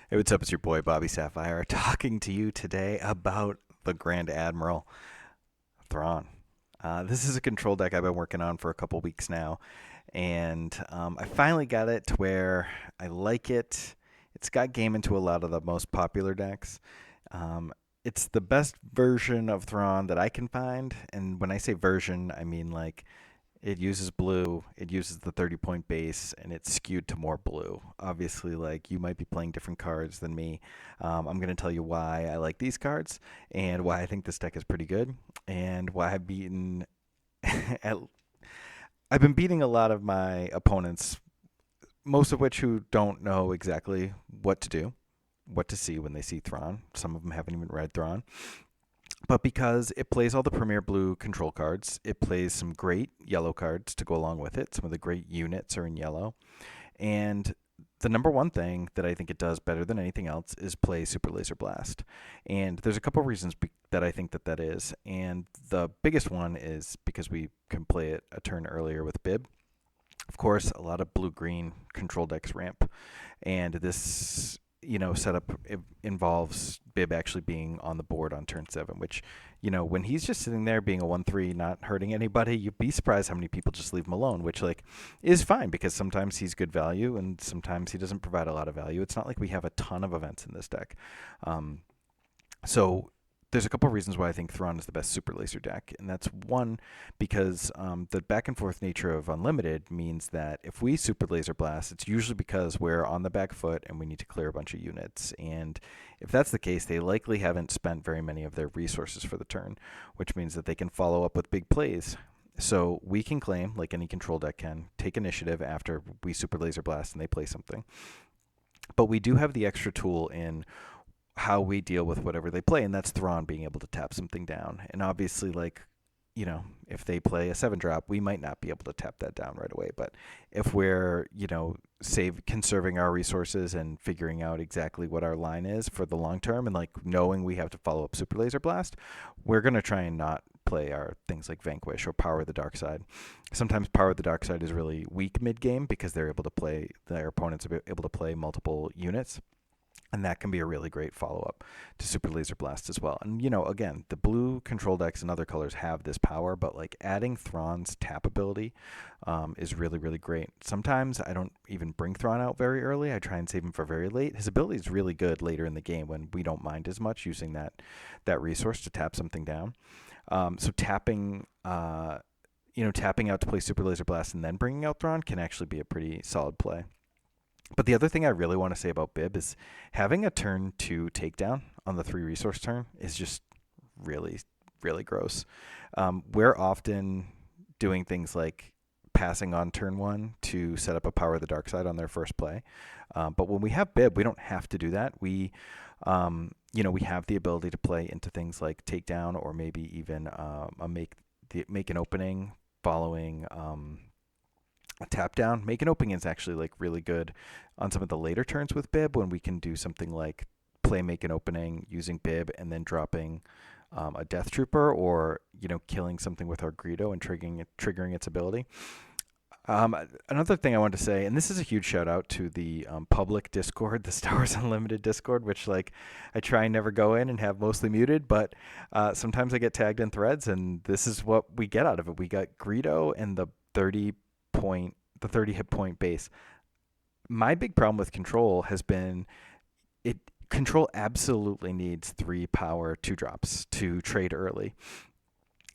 Hey, what's up? It's your boy BobbySapphire talking to you today about the Grand Admiral Thrawn. This is a control deck I've been working on for a couple weeks now, and I finally got it to where I like it. It's got game into a lot of the most popular decks. Um, it's the best version of Thrawn that I can find, and when I say version, I mean like it uses blue, it uses the 30-point base, and it's skewed to more blue. Obviously, like you might be playing different cards than me. I'm going to tell you why I like these cards and why I think this deck is pretty good and why I've beaten. at, I've been beating a lot of my opponents, most of which who don't know exactly what to do, what to see when they see Thrawn. Some of them haven't even read Thrawn. But because it plays all the premier blue control cards, it plays some great yellow cards to go along with it. Some of the great units are in yellow. And the number one thing that I think it does better than anything else is play Super Laser Blast. And there's a couple of reasons that I think that that is. And the biggest one is because we can play it a turn earlier with Bib. Of course, a lot of blue green control decks ramp. And this setup involves Bib actually being on the board on turn 7, which, when he's just sitting there being a 1/3, not hurting anybody, you'd be surprised how many people just leave him alone, which like is fine because sometimes he's good value and sometimes he doesn't provide a lot of value. It's not like we have a ton of events in this deck. Um, so there's a couple of reasons why I think Thrawn is the best Super Laser deck, and that's one because the back and forth nature of Unlimited means that if we Super Laser Blast, it's usually because we're on the back foot and we need to clear a bunch of units. And if that's the case, they likely haven't spent very many of their resources for the turn, which means that they can follow up with big plays. So we can claim, like any control deck can, take initiative after we Super Laser Blast and they play something. But we do have the extra tool in how we deal with whatever they play, and that's Thrawn being able to tap something down. And obviously, like, if they play a 7-drop, we might not be able to tap that down right away. But if we're, conserving our resources and figuring out exactly what our line is for the long term and like knowing we have to follow up Super Laser Blast, we're going to try and not play our things like Vanquish or Power of the Dark Side. Sometimes Power of the Dark Side is really weak mid game because their opponents are able to play multiple units, and that can be a really great follow-up to Super Laser Blast as well. And, again, the blue control decks and other colors have this power, but, like, adding Thrawn's tap ability is really, really great. Sometimes I don't even bring Thrawn out very early. I try and save him for very late. His ability is really good later in the game when we don't mind as much using that resource to tap something down. So tapping out to play Super Laser Blast and then bringing out Thrawn can actually be a pretty solid play. But the other thing I really want to say about Bib is having a turn 2 takedown on the 3 resource turn is just really, really gross. We're often doing things like passing on turn 1 to set up a Power of the Dark Side on their first play. But when we have Bib, we don't have to do that. We have the ability to play into things like takedown or maybe even make an opening following a tap down. Make an opening is actually like really good on some of the later turns with Bib when we can do something like play make an opening using Bib and then dropping a Death Trooper or killing something with our Greedo and triggering its ability. Another thing I wanted to say, and this is a huge shout out to the public Discord, the Star Wars Unlimited Discord, which like I try and never go in and have mostly muted, but sometimes I get tagged in threads, and this is what we get out of it. We got Greedo and the 30 hit point base. My big problem with Control has been it. Control absolutely needs 3 power 2-drops to trade early.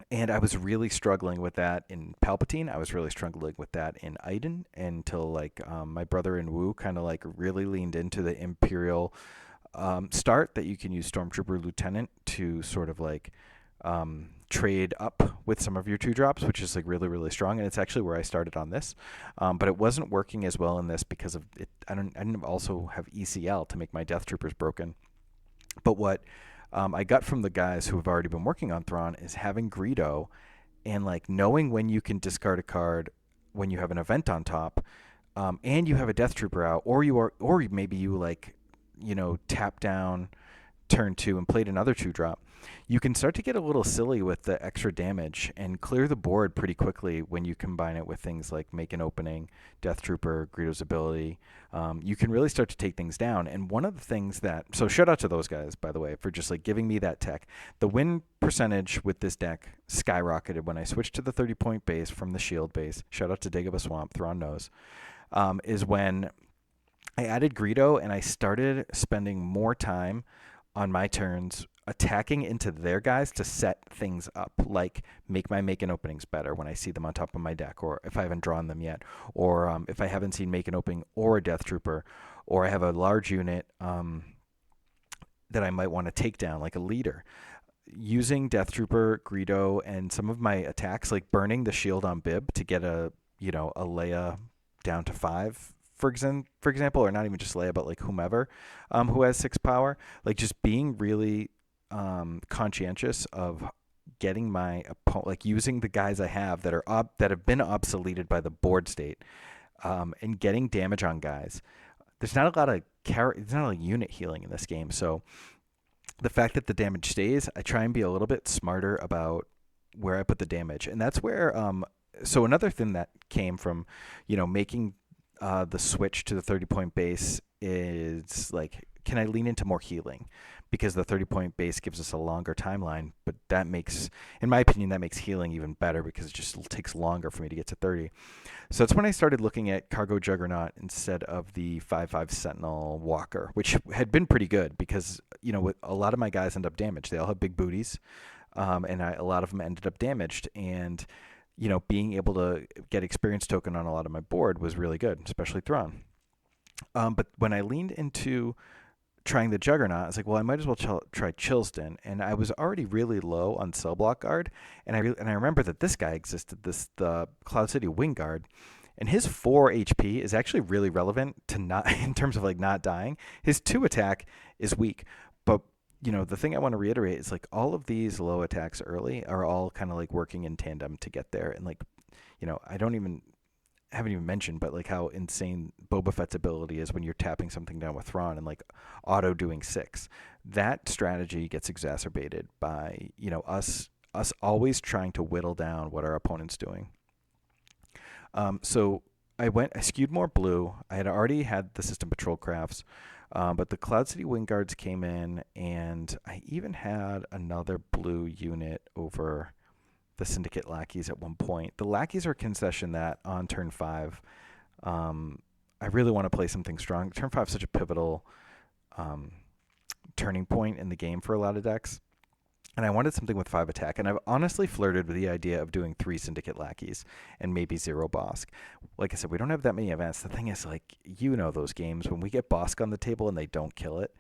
And I was really struggling with that in Palpatine. I was really struggling with that in Iden until like my brother in Wu kind of like really leaned into the Imperial start that you can use Stormtrooper Lieutenant to sort of like trade up with some of your 2-drops, which is like really, really strong. And it's actually where I started on this. But it wasn't working as well in this because of it. I didn't also have ECL to make my Death Troopers broken. But what I got from the guys who have already been working on Thrawn is having Greedo and like knowing when you can discard a card when you have an event on top, and you have a Death Trooper out, or maybe you like tap down turn 2 and played another 2-drop, you can start to get a little silly with the extra damage and clear the board pretty quickly when you combine it with things like Make an Opening, Death Trooper, Greedo's ability. You can really start to take things down. And one of the things so shout out to those guys, by the way, for just like giving me that tech. The win percentage with this deck skyrocketed when I switched to the 30-point base from the shield base. Shout out to Dagobah Swamp, Thrawn knows. Is when I added Greedo and I started spending more time on my turns attacking into their guys to set things up, like make an openings better when I see them on top of my deck, or if I haven't drawn them yet, or if I haven't seen make an opening or a Death Trooper, or I have a large unit that I might want to take down, like a leader. Using Death Trooper, Greedo, and some of my attacks, like burning the shield on Bib to get a Leia down to 5, for example, or not even just Leia, but like whomever who has 6 power, like just being really conscientious of getting my opponent, like using the guys I have that are that have been obsoleted by the board state, and getting damage on guys. There's not a lot of there's not a unit healing in this game, so the fact that the damage stays, I try and be a little bit smarter about where I put the damage, and that's where so another thing that came from making the switch to the 30-point base is like, can I lean into more healing? Because the 30-point base gives us a longer timeline, but that makes, in my opinion, that makes healing even better because it just takes longer for me to get to 30. So that's when I started looking at Cargo Juggernaut instead of the 5/5 Sentinel Walker, which had been pretty good because, a lot of my guys end up damaged. They all have big booties, and a lot of them ended up damaged. And being able to get experience token on a lot of my board was really good, especially Thrawn. But when I leaned into trying the Juggernaut, I was like, well, I might as well try Chilston. And I was already really low on Cell Block Guard. And I remember that this guy existed, the Cloud City Wing Guard. And his 4 HP is actually really relevant to not in terms of like not dying. His 2 attack is weak. But the thing I want to reiterate is like all of these low attacks early are all kind of like working in tandem to get there. And like, I haven't even mentioned, but like how insane Boba Fett's ability is when you're tapping something down with Thrawn and like auto doing 6. That strategy gets exacerbated by, us always trying to whittle down what our opponent's doing. So I skewed more blue. I had already had the System Patrol Crafts. But the Cloud City Wing Guards came in, and I even had another blue unit over the Syndicate Lackeys at one point. The Lackeys are a concession that on turn 5, I really want to play something strong. Turn 5 is such a pivotal turning point in the game for a lot of decks. And I wanted something with 5 attack, and I've honestly flirted with the idea of doing 3 Syndicate Lackeys and maybe 0 Bosk. Like I said, we don't have that many events. The thing is, like, those games, when we get Bosk on the table and they don't kill it,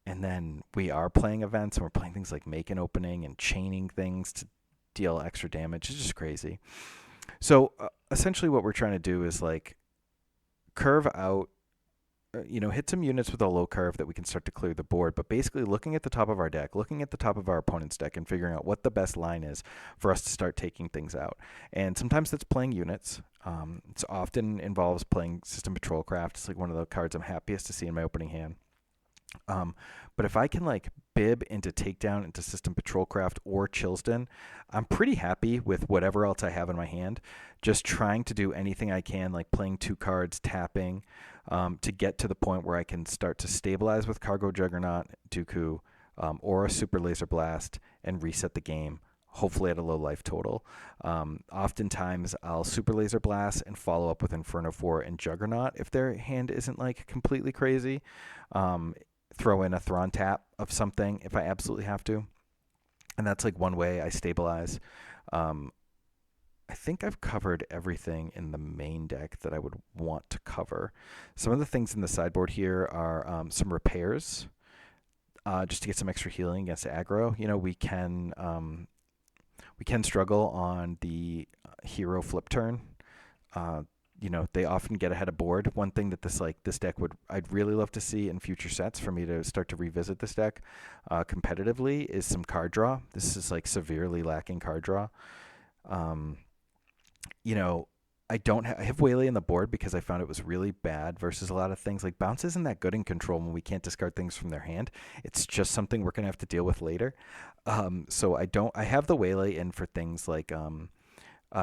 and then we are playing events and we're playing things like Make an Opening and chaining things to deal extra damage, it's just crazy. So essentially what we're trying to do is like curve out, hit some units with a low curve that we can start to clear the board, but basically looking at the top of our deck, looking at the top of our opponent's deck and figuring out what the best line is for us to start taking things out. And sometimes that's playing units. It often involves playing System Patrol Craft. It's like one of the cards I'm happiest to see in my opening hand. But if I can like bib into Takedown, into System Patrol Craft or Chilston, I'm pretty happy with whatever else I have in my hand. Just trying to do anything I can, like playing 2 cards, tapping, to get to the point where I can start to stabilize with Cargo Juggernaut, Dooku, or a Super Laser Blast and reset the game, hopefully at a low life total. Oftentimes I'll Super Laser Blast and follow up with Inferno 4 and Juggernaut if their hand isn't like completely crazy. Throw in a Thrawn tap of something if I absolutely have to. And that's like one way I stabilize. I think I've covered everything in the main deck that I would want to cover. Some of the things in the sideboard here are some repairs, just to get some extra healing against aggro. We can struggle on the hero flip turn. They often get ahead of board. One thing that this deck I'd really love to see in future sets for me to start to revisit this deck competitively is some card draw. This is like severely lacking card draw. I have Waylay in the board because I found it was really bad versus a lot of things. Like bounce isn't that good in control when we can't discard things from their hand. It's just something we're gonna have to deal with later. So I don't. I have the Waylay in for things like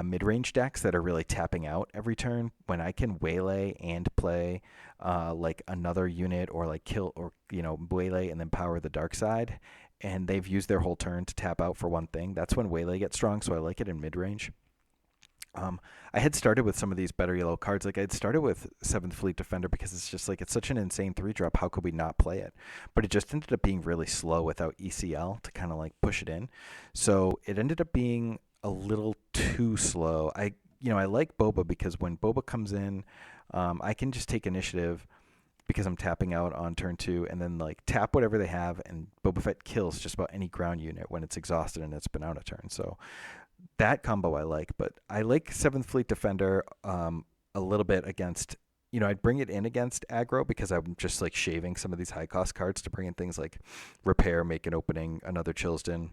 mid-range decks that are really tapping out every turn. When I can Waylay and play like another unit or like kill or Waylay and then power the dark side, and they've used their whole turn to tap out for one thing. That's when Waylay gets strong. So I like it in mid-range. I had started with some of these better yellow cards. Like I had started with Seventh Fleet Defender because it's just like it's such an insane 3 drop. How could we not play it? But it just ended up being really slow without ECL to kind of like push it in. So it ended up being a little too slow. I like Boba because when Boba comes in, I can just take initiative because I'm tapping out on turn 2 and then like tap whatever they have, and Boba Fett kills just about any ground unit when it's exhausted and it's been out a turn. So that combo I like, but I like Seventh Fleet Defender a little bit against. I'd bring it in against aggro because I'm just like shaving some of these high cost cards to bring in things like Repair, Make an Opening, another Chilsden,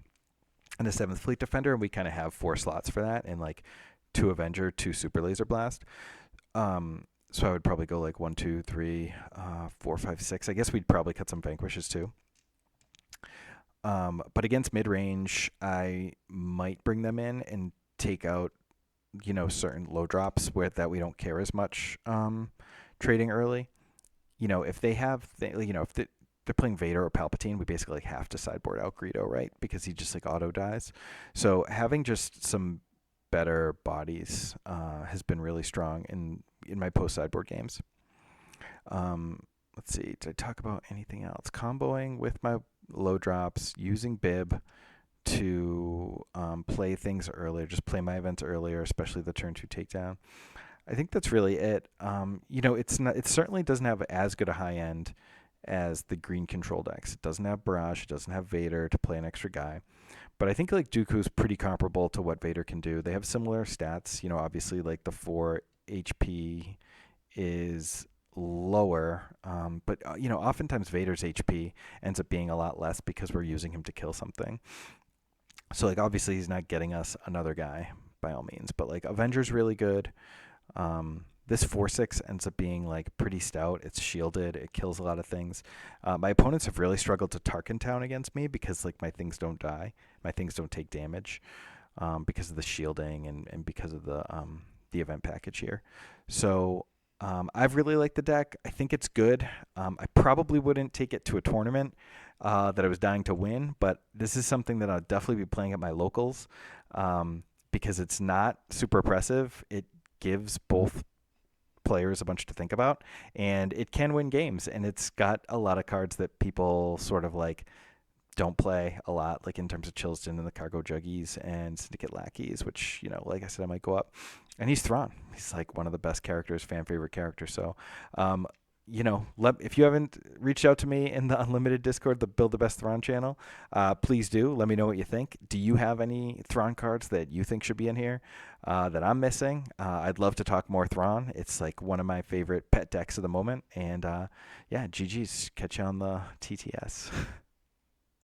and a Seventh Fleet Defender, and we kind of have 4 slots for that, and like 2 Avenger, 2 Super Laser Blast. So I would probably go like 1, 2, 3, 4, 5, 6. I guess we'd probably cut some Vanquishes too. But against mid-range, I might bring them in and take out, certain low drops that we don't care as much trading early. If they have, if they're playing Vader or Palpatine, we basically like have to sideboard out Greedo, right? Because he just like auto dies. So having just some better bodies has been really strong in my post sideboard games. Let's see. Did I talk about anything else? Comboing with my low drops, using Bib to play things earlier, just play my events earlier, especially the turn 2 takedown. I think that's really it. It's not. It certainly doesn't have as good a high end as the green control decks. It doesn't have Barrage. It doesn't have Vader to play an extra guy. But I think like Dooku's pretty comparable to what Vader can do. They have similar stats. Obviously like the 4 HP is lower, but oftentimes Vader's HP ends up being a lot less because we're using him to kill something. So like obviously he's not getting us another guy by all means, but like Avenger's really good. This 4/6 ends up being like pretty stout. It's shielded. It kills a lot of things. My opponents have really struggled to Tarkin Town against me because like my things don't die, my things don't take damage, because of the shielding and because of the event package here. So I've really liked the deck. I think it's good. I probably wouldn't take it to a tournament that I was dying to win, but this is something that I'll definitely be playing at my locals because it's not super oppressive. It gives both players a bunch to think about, and it can win games, and it's got a lot of cards that people sort of like don't play a lot, like in terms of Chilsden and the Cargo Juggies and Syndicate Lackeys, which, like I said, I might go up. And he's Thrawn. He's like one of the best characters, fan favorite characters. So, if you haven't reached out to me in the Unlimited Discord, the Build the Best Thrawn channel, please do. Let me know what you think. Do you have any Thrawn cards that you think should be in here that I'm missing? I'd love to talk more Thrawn. It's like one of my favorite pet decks of the moment. And yeah, GG's. Catch you on the TTS.